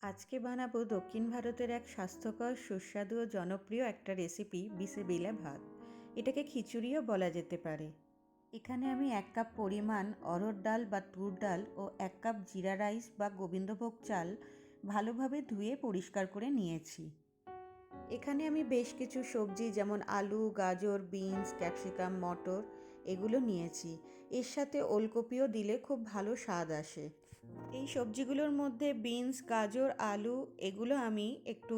আজকে বানাবো দক্ষিণ ভারতের এক স্বাস্থ্যকর সুস্বাদু ও জনপ্রিয় একটা রেসিপি বিসিবেলে ভাত। এটাকে খিচুড়িও বলা যেতে পারে। এখানে আমি 1 কাপ পরিমাণ অড়হর ডাল বা তুর ডাল ও 1 কাপ জিরা রাইস বা গোবিন্দভোগ চাল ভালোভাবে ধুয়ে পরিষ্কার করে নিয়েছি। এখানে আমি বেশ কিছু সবজি যেমন আলু, গাজর, বিনস, ক্যাপসিকাম, মটর এগুলো নিয়েছি। এর সাথে ওলকপিও দিলে খুব ভালো স্বাদ আসে। এই সবজিগুলোর মধ্যে বিনস, গাজর, আলু এগুলো আমি একটু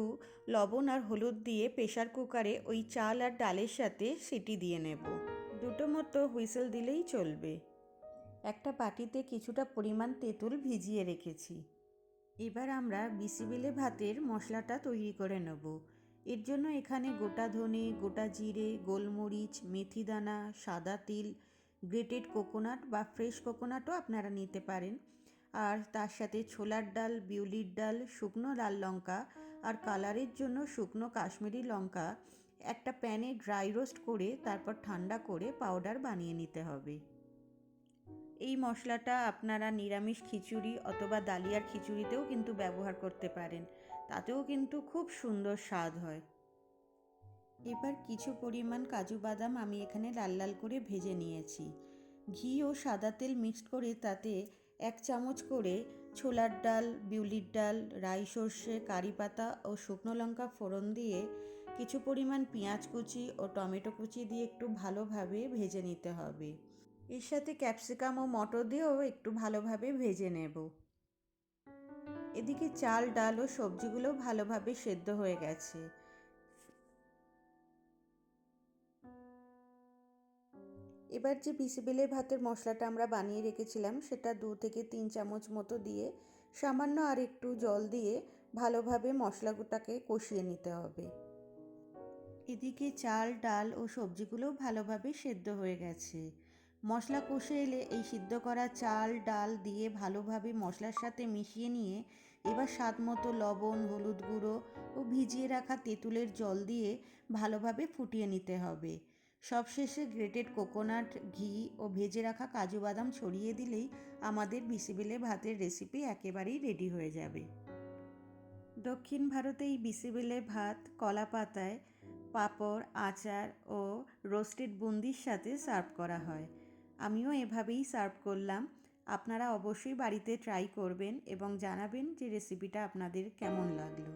লবণ আর হলুদ দিয়ে প্রেসার কুকারে ওই চাল আর ডালের সাথে সিটি দিয়ে নেব। দুটো মতো হুইসেল দিলেই চলবে। একটা বাটিতে কিছুটা পরিমাণ তেঁতুল ভিজিয়ে রেখেছি। এবার আমরা বিসিবেলে ভাতের মশলাটা তৈরি করে নেব। এর জন্য এখানে গোটা ধনে, গোটা জিরে, গোলমরিচ, মেথি দানা, সাদা তিল, গ্রেটেড কোকোনাট বা ফ্রেশ কোকোনাটও আপনারা নিতে পারেন, আর তার সাথে ছোলার ডাল, বিউলির ডাল, শুকনো লাল লঙ্কা আর কালারের জন্য শুকনো কাশ্মীরি লঙ্কা একটা প্যানে ড্রাই রোস্ট করে তারপর ঠান্ডা করে পাউডার বানিয়ে নিতে হবে। এই মশলাটা আপনারা নিরামিষ খিচুড়ি অথবা ডালিয়ার খিচুড়িতেও কিন্তু ব্যবহার করতে পারেন, তাতেও কিন্তু খুব সুন্দর স্বাদ হয়। এবার কিছু পরিমাণ কাজু বাদাম আমি এখানে লাল লাল করে ভেজে নিয়েছি। ঘি ও সাদা তেল মিক্সড করে তাতে 1 চামচ করে ছোলার ডাল, বিউলির ডাল, রাই সর্ষে, কারি পাতা ও শুকনো লঙ্কা ফোড়ন দিয়ে কিছু পরিমাণ পেঁয়াজ কুচি ও টমেটো কুচি দিয়ে একটু ভালোভাবে ভেজে নিতে হবে। এর সাথে ক্যাপসিকাম ও মটর দিয়েও একটু ভালোভাবে ভেজে নেব। এদিকে চাল, ডাল ও সবজিগুলো ভালোভাবে সেদ্ধ হয়ে গেছে। এবার যে বিসিবেলে ভাতের মশলাটা আমরা বানিয়ে রেখেছিলাম সেটা 2 থেকে 3 চামচ মতো দিয়ে সামান্য আর একটু জল দিয়ে ভালোভাবে মশলাটাকে কষিয়ে নিতে হবে। এদিকে চাল, ডাল ও সবজিগুলো ভালোভাবে সেদ্ধ হয়ে গেছে। মশলা কষে এলে এই সিদ্ধ করা চাল, ডাল দিয়ে ভালোভাবে মশলার সাথে মিশিয়ে নিয়ে এবার স্বাদ মতো লবণ, হলুদ গুঁড়ো ও ভিজিয়ে রাখা তেঁতুলের জল দিয়ে ভালোভাবে ফুটিয়ে নিতে হবে। সবশেষে গ্রেটেড কোকোনাট, ঘি ও ভেজে রাখা কাজু বাদাম ছড়িয়ে দিলেই আমাদের বিসিবেলে ভাতের রেসিপি একেবারেই রেডি হয়ে যাবে। দক্ষিণ ভারতে এই বিসিবেলে ভাত কলা পাতায় পাঁপড়, আচার ও রোস্টেড বুন্দির সাথে সার্ভ করা হয়। আমিও এভাবেই সার্ভ করলাম। আপনারা অবশ্যই বাড়িতে ট্রাই করবেন এবং জানাবেন যে রেসিপিটা আপনাদের কেমন লাগলো।